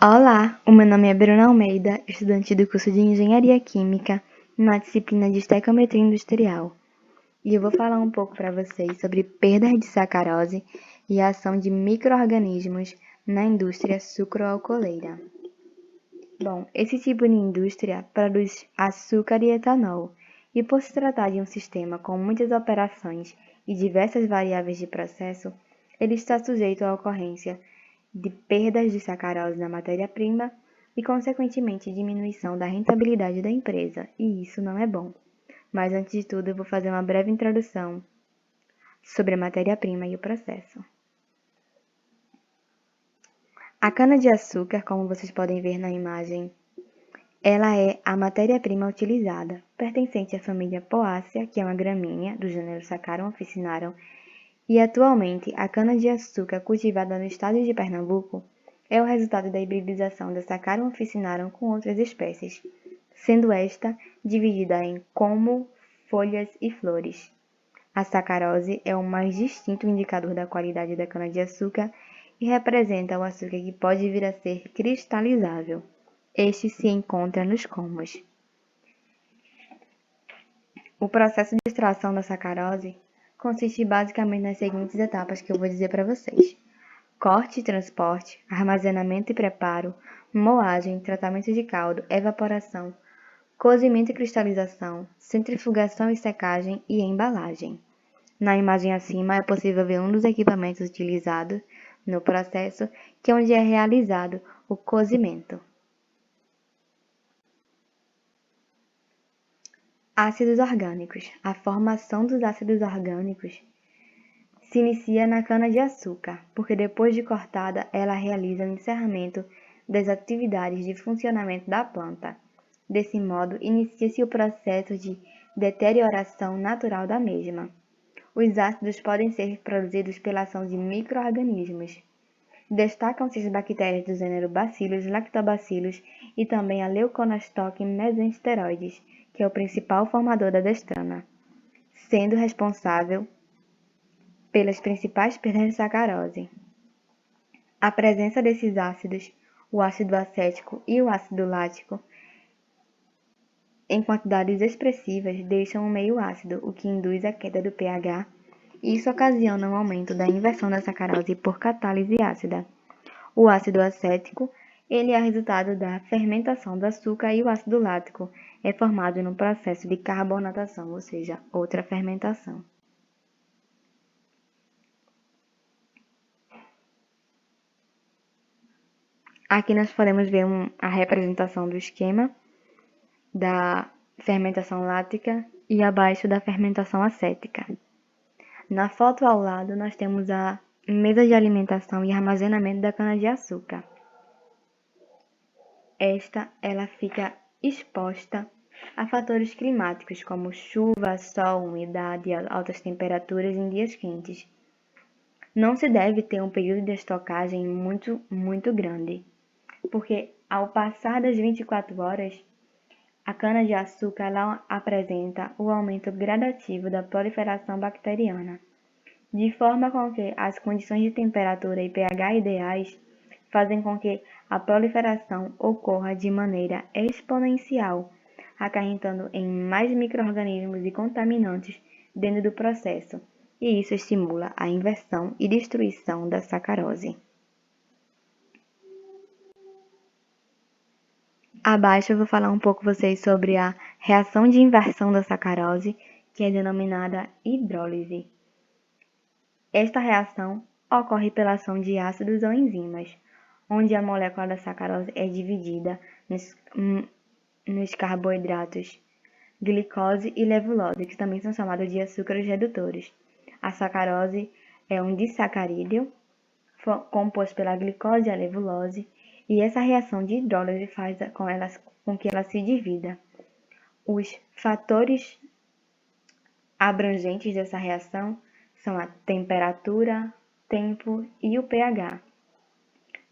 Olá, o meu nome é Bruna Almeida, estudante do curso de Engenharia Química na disciplina de Estequiometria Industrial. E eu vou falar um pouco para vocês sobre perdas de sacarose e a ação de micro-organismos na indústria sucroalcooleira. Bom, esse tipo de indústria produz açúcar e etanol, e por se tratar de um sistema com muitas operações e diversas variáveis de processo, ele está sujeito à ocorrência de perdas de sacarose na matéria-prima e, consequentemente, diminuição da rentabilidade da empresa, e isso não é bom. Mas, antes de tudo, eu vou fazer uma breve introdução sobre a matéria-prima e o processo. A cana-de-açúcar, como vocês podem ver na imagem, ela é a matéria-prima utilizada, pertencente à família Poaceae, que é uma gramínea do gênero Saccharum officinarum, e atualmente a cana-de-açúcar cultivada no estado de Pernambuco é o resultado da hibridização da Saccharum officinarum com outras espécies, sendo esta dividida em como, folhas e flores. A sacarose é o mais distinto indicador da qualidade da cana-de-açúcar e representa o açúcar que pode vir a ser cristalizável. Este se encontra nos comos. O processo de extração da sacarose consiste basicamente nas seguintes etapas que eu vou dizer para vocês: corte e transporte, armazenamento e preparo, moagem, tratamento de caldo, evaporação, cozimento e cristalização, centrifugação e secagem e embalagem. Na imagem acima é possível ver um dos equipamentos utilizados no processo, que é onde é realizado o cozimento. Ácidos orgânicos. A formação dos ácidos orgânicos se inicia na cana-de-açúcar, porque depois de cortada, ela realiza o encerramento das atividades de funcionamento da planta. Desse modo, inicia-se o processo de deterioração natural da mesma. Os ácidos podem ser produzidos pela ação de micro-organismos. Destacam-se as bactérias do gênero Bacillus, Lactobacillus e também a Leuconostoque mesenteroides, que é o principal formador da destrana, sendo responsável pelas principais perdas de sacarose. A presença desses ácidos, o ácido acético e o ácido lático, em quantidades expressivas, deixam o meio ácido, o que induz a queda do pH, e isso ocasiona um aumento da inversão da sacarose por catálise ácida. O ácido acético, ele é resultado da fermentação do açúcar, e o ácido lático é formado no processo de carbonatação, ou seja, outra fermentação. Aqui nós podemos ver a representação do esquema da fermentação lática e abaixo da fermentação acética. Na foto ao lado nós temos a mesa de alimentação e armazenamento da cana-de-açúcar. Ela fica exposta a fatores climáticos como chuva, sol, umidade e altas temperaturas em dias quentes. Não se deve ter um período de estocagem muito grande, porque ao passar das 24 horas, a cana-de-açúcar apresenta o aumento gradativo da proliferação bacteriana, de forma com que as condições de temperatura e pH ideais fazem com que a proliferação ocorra de maneira exponencial, acarretando em mais micro-organismos e contaminantes dentro do processo, e isso estimula a inversão e destruição da sacarose. Abaixo eu vou falar um pouco com vocês sobre a reação de inversão da sacarose, que é denominada hidrólise. Esta reação ocorre pela ação de ácidos ou enzimas, onde a molécula da sacarose é dividida nos carboidratos glicose e levulose, que também são chamados de açúcares redutores. A sacarose é um disacarídeo composto pela glicose e a levulose, e essa reação de hidrólise faz com que ela se divida. Os fatores abrangentes dessa reação são a temperatura, tempo e o pH,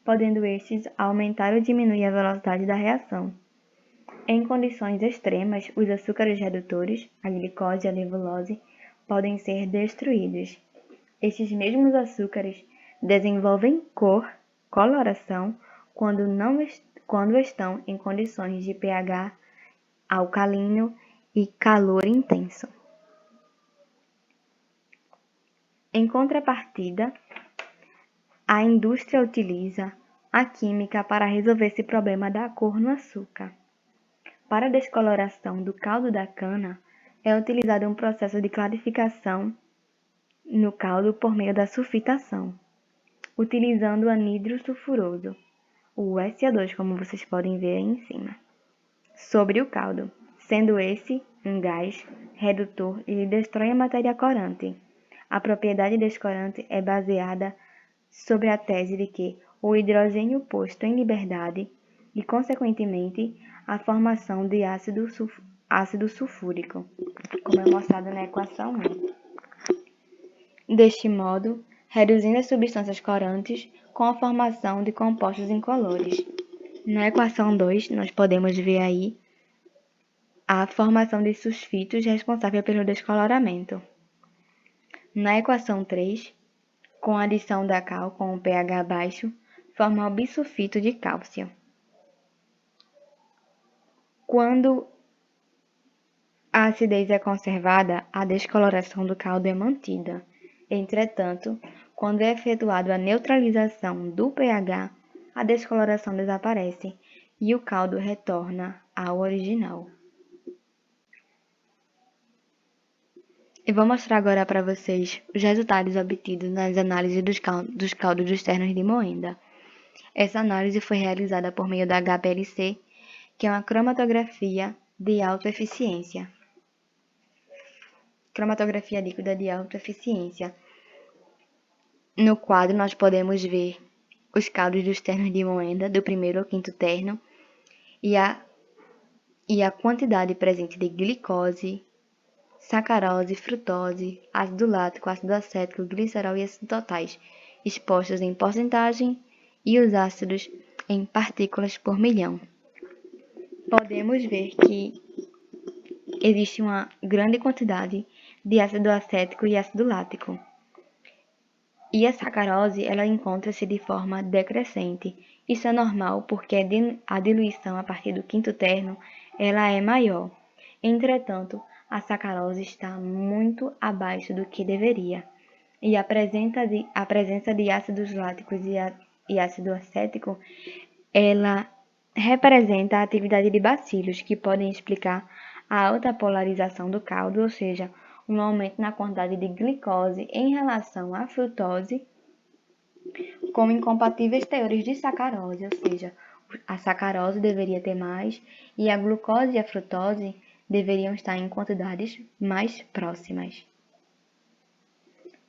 podendo estes aumentar ou diminuir a velocidade da reação. Em condições extremas, os açúcares redutores, a glicose e a levulose, podem ser destruídos. Estes mesmos açúcares desenvolvem coloração, quando estão em condições de pH alcalino e calor intenso. Em contrapartida, a indústria utiliza a química para resolver esse problema da cor no açúcar. Para a descoloração do caldo da cana, é utilizado um processo de clarificação no caldo por meio da sulfitação, utilizando o anidro sulfuroso, o SA2, como vocês podem ver aí em cima, sobre o caldo, sendo esse um gás redutor e destrói a matéria corante. A propriedade descorante é baseada sobre a tese de que o hidrogênio posto em liberdade e, consequentemente, a formação de ácido sulfúrico, como é mostrado na equação 1. Deste modo, reduzindo as substâncias corantes com a formação de compostos incolores. Na equação 2, nós podemos ver aí a formação de sulfitos responsável pelo descoloramento. Na equação 3, com a adição da cal com o pH baixo, forma o bisulfito de cálcio. Quando a acidez é conservada, a descoloração do caldo é mantida. Entretanto, quando é efetuada a neutralização do pH, a descoloração desaparece e o caldo retorna ao original. Eu vou mostrar agora para vocês os resultados obtidos nas análises dos caldos dos ternos de moenda. Essa análise foi realizada por meio da HPLC, que é uma cromatografia de alta eficiência. Cromatografia líquida de alta eficiência. No quadro, nós podemos ver os caldos dos ternos de moenda, do primeiro ao quinto terno, e a quantidade presente de glicose, sacarose, frutose, ácido lático, ácido acético, glicerol e ácidos totais, expostos em porcentagem, e os ácidos em partículas por milhão. Podemos ver que existe uma grande quantidade de ácido acético e ácido lático. E a sacarose, ela encontra-se de forma decrescente. Isso é normal porque a diluição a partir do quinto terno, ela é maior. Entretanto, a sacarose está muito abaixo do que deveria. E a presença de ácidos láticos e ácido acético, ela representa a atividade de bacilos, que podem explicar a alta polarização do caldo, ou seja, um aumento na quantidade de glicose em relação à frutose, com incompatíveis teores de sacarose, ou seja, a sacarose deveria ter mais e a glucose e a frutose deveriam estar em quantidades mais próximas.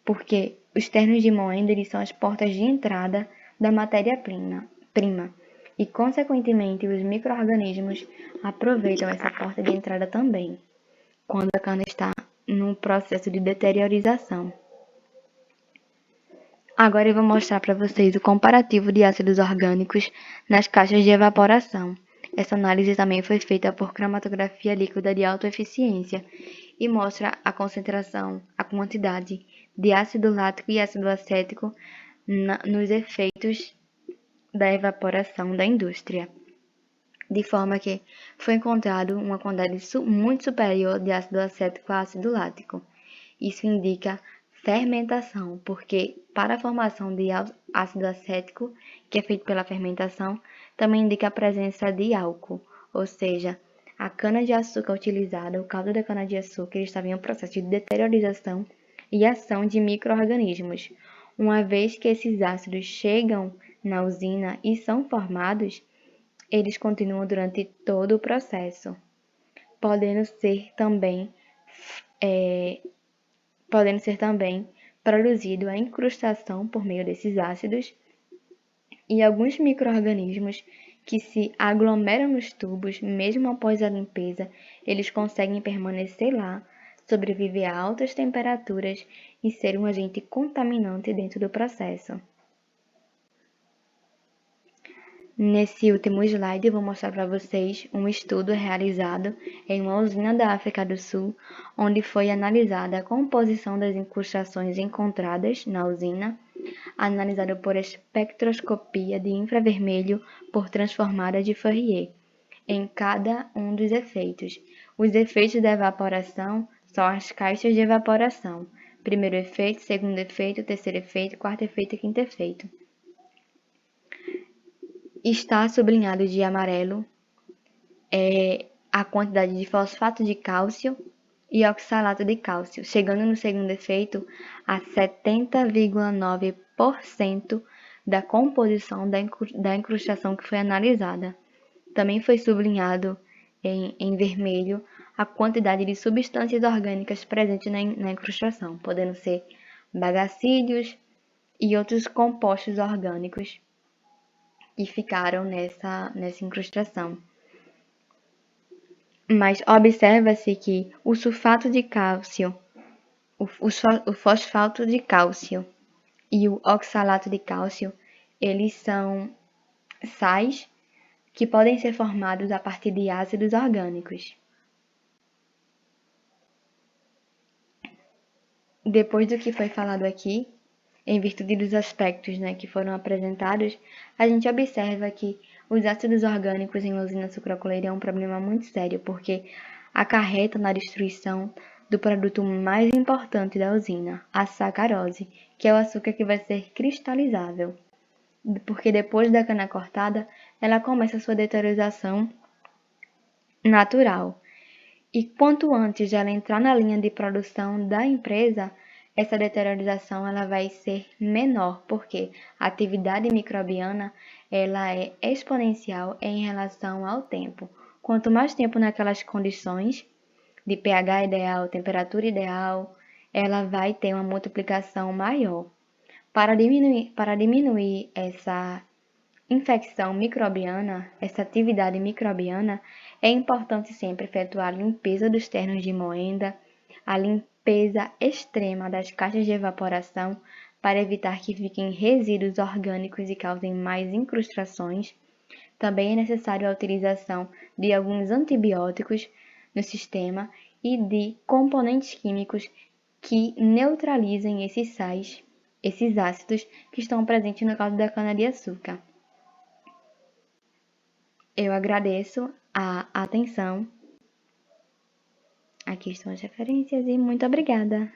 Porque os ternos de moenda eles são as portas de entrada da matéria-prima e, consequentemente, os micro-organismos aproveitam essa porta de entrada também, quando a cana está no processo de deteriorização. Agora eu vou mostrar para vocês o comparativo de ácidos orgânicos nas caixas de evaporação. Essa análise também foi feita por cromatografia líquida de alta eficiência e mostra a concentração, a quantidade de ácido lático e ácido acético nos efeitos da evaporação da indústria, de forma que foi encontrado uma quantidade muito superior de ácido acético a ácido lático. Isso indica fermentação, porque para a formação de ácido acético, que é feito pela fermentação, também indica a presença de álcool, ou seja, a cana-de-açúcar utilizada, o caldo da cana-de-açúcar, estava em um processo de deteriorização e ação de micro-organismos. Uma vez que esses ácidos chegam na usina e são formados, eles continuam durante todo o processo, podendo ser também produzido a incrustação por meio desses ácidos e alguns micro-organismos que se aglomeram nos tubos, mesmo após a limpeza, eles conseguem permanecer lá, sobreviver a altas temperaturas e ser um agente contaminante dentro do processo. Nesse último slide, eu vou mostrar para vocês um estudo realizado em uma usina da África do Sul, onde foi analisada a composição das incrustações encontradas na usina analisado por espectroscopia de infravermelho por transformada de Fourier, em cada um dos efeitos. Os efeitos da evaporação são as caixas de evaporação. Primeiro efeito, segundo efeito, terceiro efeito, quarto efeito e quinto efeito. Está sublinhado de amarelo a quantidade de fosfato de cálcio e oxalato de cálcio, chegando no segundo efeito a 70,9% da composição da incrustação que foi analisada. Também foi sublinhado em vermelho a quantidade de substâncias orgânicas presentes na incrustação, podendo ser bagacídeos e outros compostos orgânicos que ficaram nessa incrustação. Mas observa-se que o sulfato de cálcio, o fosfato de cálcio e o oxalato de cálcio, eles são sais que podem ser formados a partir de ácidos orgânicos. Depois do que foi falado aqui, em virtude dos aspectos que foram apresentados, a gente observa que os ácidos orgânicos em usina sucrocoleira é um problema muito sério, porque acarreta na destruição do produto mais importante da usina, a sacarose, que é o açúcar que vai ser cristalizável. Porque depois da cana cortada, ela começa a sua deterioração natural. E quanto antes ela entrar na linha de produção da empresa, essa deteriorização ela vai ser menor, porque a atividade microbiana ela é exponencial em relação ao tempo. Quanto mais tempo naquelas condições de pH ideal, temperatura ideal, ela vai ter uma multiplicação maior. Para diminuir essa infecção microbiana, essa atividade microbiana, é importante sempre efetuar a limpeza dos ternos de moenda, a limpeza extrema das caixas de evaporação para evitar que fiquem resíduos orgânicos e causem mais incrustações. Também é necessário a utilização de alguns antibióticos no sistema e de componentes químicos que neutralizem esses sais, esses ácidos que estão presentes no caldo da cana-de-açúcar. Eu agradeço a atenção. Aqui estão as referências e muito obrigada.